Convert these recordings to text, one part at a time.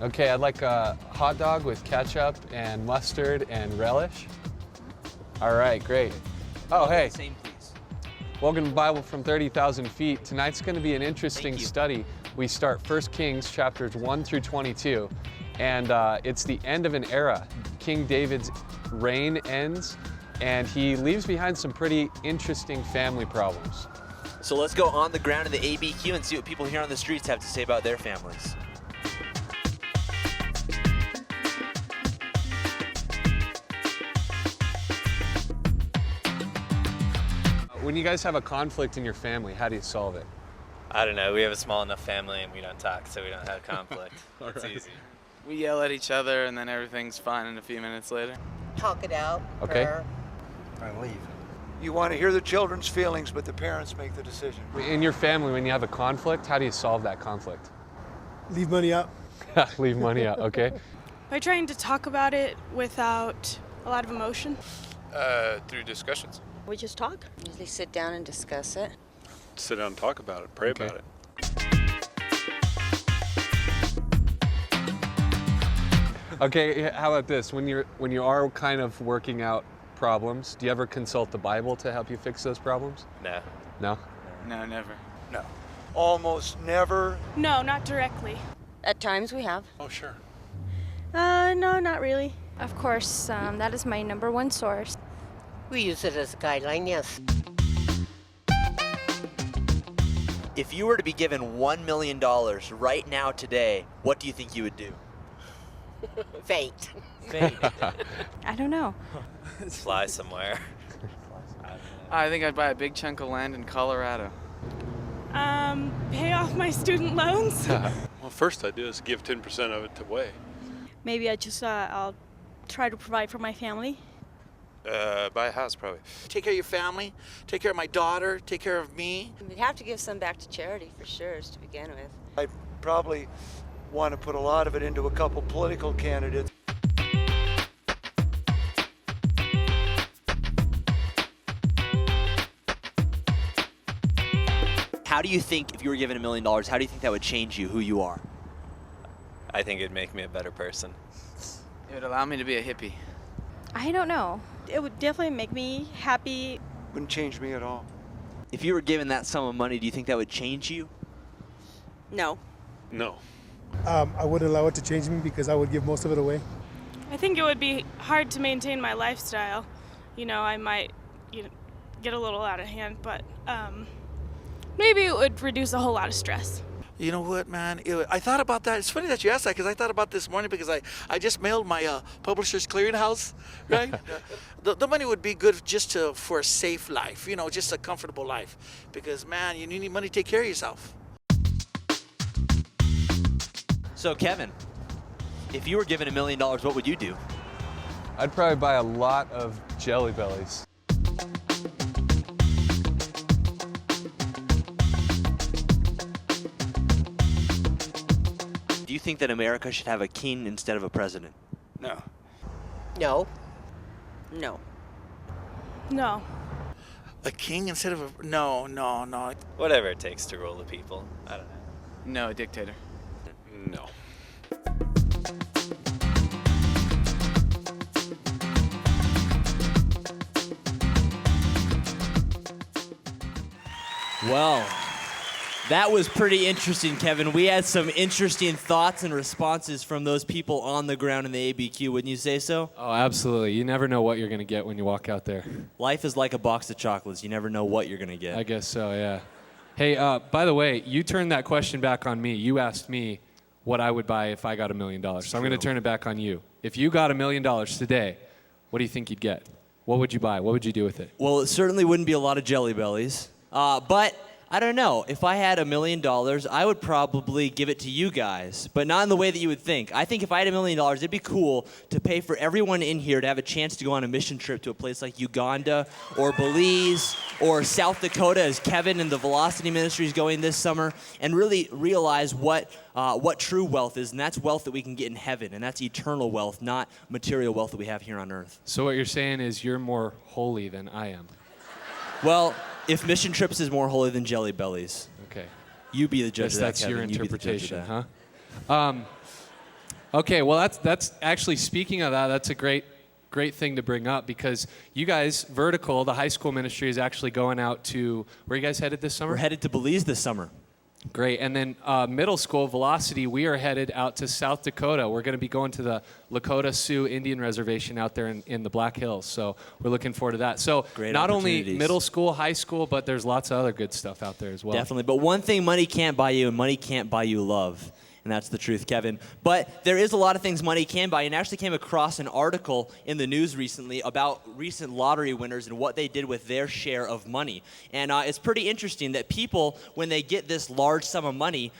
Okay, I'd like a hot dog with ketchup and mustard and relish. All right, great. Oh, hey. Same, please. Welcome to Bible from 30,000 Feet. Tonight's going to be an interesting study. We start 1 Kings chapters 1 through 22, and it's the end of an era. King David's reign ends, and he leaves behind some pretty interesting family problems. So let's go on the ground in the ABQ and see what people here on the streets have to say about their families. When you guys have a conflict in your family, how do you solve it? I don't know. We have a small enough family and we don't talk, so we don't have conflict. It's easy. We yell at each other and then everything's fine in a few minutes later. Talk it out. Okay. prayer. I leave. You want to hear the children's feelings, but the parents make the decision. In your family, when you have a conflict, how do you solve that conflict? Leave money out. Leave money out, okay? By trying to talk about it without a lot of emotion. Through discussions. We just talk. Usually sit down and discuss it. Sit down and talk about it, pray about it. Okay, how about this? When you are kind of working out problems, do you ever consult the Bible to help you fix those problems? No. No? No, never. No. Almost never. No, not directly. At times we have. Oh, sure. No, not really. Of course, that is my number one source. We use it as a guideline, yes. If you were to be given $1 million right now today, what do you think you would do? Faint. Faint. I don't know. Fly somewhere. I think I'd buy a big chunk of land in Colorado. Pay off my student loans. Well, first I do is give 10% of it away. Maybe I'll try to provide for my family. Buy a house, probably. Take care of your family, take care of my daughter, take care of me. We'd have to give some back to charity for sure to begin with. I probably want to put a lot of it into a couple political candidates. How do you think, if you were given $1 million, how do you think that would change you, who you are? I think it'd make me a better person. It would allow me to be a hippie. I don't know. It would definitely make me happy. Wouldn't change me at all. If you were given that sum of money, do you think that would change you? No. No. I wouldn't allow it to change me because I would give most of it away. I think it would be hard to maintain my lifestyle. I might get a little out of hand, but maybe it would reduce a whole lot of stress. You know what, man? I thought about that. It's funny that you asked that because I thought about this morning because I just mailed my Publishers Clearinghouse, right? the money would be good just for a safe life, just a comfortable life. Because, man, you need money to take care of yourself. So, Kevin, if you were given $1 million, what would you do? I'd probably buy a lot of Jelly Bellies. Do you think that America should have a king instead of a president? No. No. No. No. A king instead of a... No. Whatever it takes to rule the people. I don't know. No, a dictator. No. Well, that was pretty interesting, Kevin. We had some interesting thoughts and responses from those people on the ground in the ABQ. Wouldn't you say so? Oh, absolutely. You never know what you're going to get when you walk out there. Life is like a box of chocolates. You never know what you're going to get. I guess so, yeah. Hey, by the way, you turned that question back on me. You asked me what I would buy if I got $1 million. So I'm going to turn it back on you. If you got $1 million today, what do you think you'd get? What would you buy? What would you do with it? Well, it certainly wouldn't be a lot of Jelly Bellies. But I don't know. If I had $1 million, I would probably give it to you guys, but not in the way that you would think. I think if I had $1 million, it'd be cool to pay for everyone in here to have a chance to go on a mission trip to a place like Uganda or Belize or South Dakota, as Kevin and the Velocity Ministry is going this summer, and really realize what true wealth is, and that's wealth that we can get in heaven, and that's eternal wealth, not material wealth that we have here on earth. So what you're saying is you're more holy than I am. Well, if Mission Trips is more holy than Jelly Bellies, okay, you be the judge of that, that's Kevin. your You be the judge of interpretation, that. huh? Okay, well, that's actually, speaking of that, that's a great thing to bring up, because you guys, Vertical, the high school ministry, is actually going out to, where are you guys headed this summer? We're headed to Belize this summer. Great. And then middle school, Velocity, we are headed out to South Dakota. We're going to be going to the Lakota Sioux Indian Reservation out there in the Black Hills. So we're looking forward to that. So Great not only opportunities. middle school, high school, but there's lots of other good stuff out there as well. Definitely. But one thing money can't buy you, and money can't buy you love. And that's the truth, Kevin. But there is a lot of things money can buy. And I actually came across an article in the news recently about recent lottery winners and what they did with their share of money. And it's pretty interesting that people, when they get this large sum of money,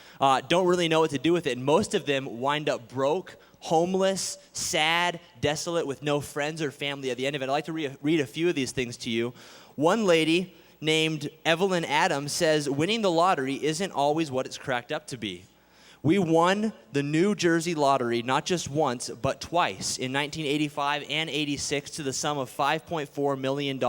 don't really know what to do with it. And most of them wind up broke, homeless, sad, desolate, with no friends or family at the end of it. I'd like to read a few of these things to you. One lady named Evelyn Adams says, winning the lottery isn't always what it's cracked up to be. We won the New Jersey lottery not just once, but twice, in 1985 and 86, to the sum of $5.4 million.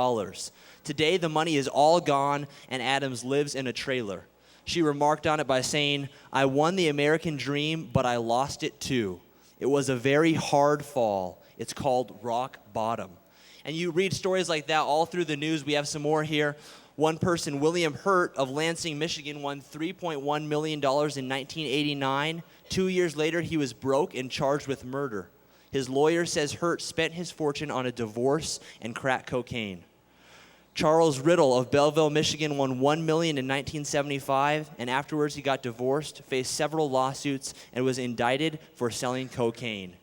Today, the money is all gone, and Adams lives in a trailer. She remarked on it by saying, I won the American dream, but I lost it too. It was a very hard fall. It's called rock bottom. And you read stories like that all through the news. We have some more here. One person, William Hurt of Lansing, Michigan, won $3.1 million in 1989. 2 years later, he was broke and charged with murder. His lawyer says Hurt spent his fortune on a divorce and crack cocaine. Charles Riddle of Belleville, Michigan, won $1 million in 1975, and afterwards he got divorced, faced several lawsuits, and was indicted for selling cocaine.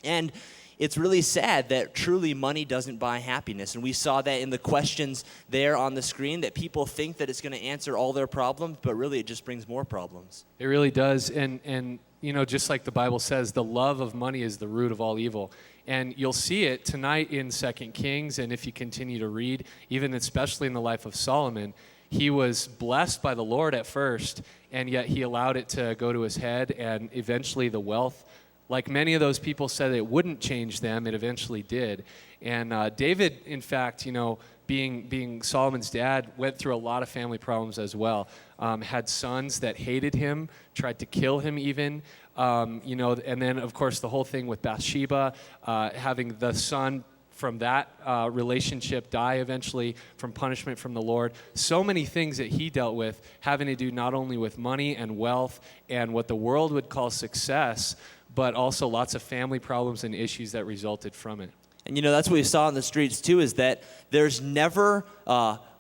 And it's really sad that truly money doesn't buy happiness. And we saw that in the questions there on the screen, that people think that it's going to answer all their problems, but really it just brings more problems. It really does. And you know, just like the Bible says, the love of money is the root of all evil. And you'll see it tonight in 2 Kings, and if you continue to read, even especially in the life of Solomon, he was blessed by the Lord at first, and yet he allowed it to go to his head, and eventually the wealth, like many of those people said it wouldn't change them, it eventually did. And David, in fact, you know, being Solomon's dad, went through a lot of family problems as well. Had sons that hated him, tried to kill him even, you know, and then, of course, the whole thing with Bathsheba, having the son from that relationship die eventually from punishment from the Lord. So many things that he dealt with, having to do not only with money and wealth and what the world would call success, but also lots of family problems and issues that resulted from it. And you know, that's what we saw in the streets too, is that there's never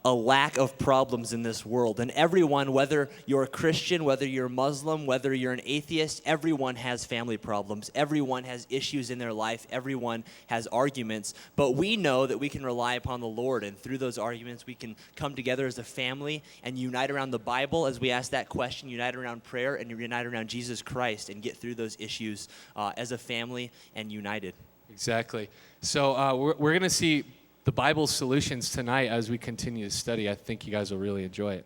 a lack of problems in this world. And everyone, whether you're a Christian, whether you're a Muslim, whether you're an atheist, everyone has family problems. Everyone has issues in their life. Everyone has arguments. But we know that we can rely upon the Lord, and through those arguments, we can come together as a family and unite around the Bible as we ask that question, unite around prayer, and unite around Jesus Christ, and get through those issues as a family and united. Exactly. So we're going to see the Bible's solutions tonight as we continue to study. I think you guys will really enjoy it.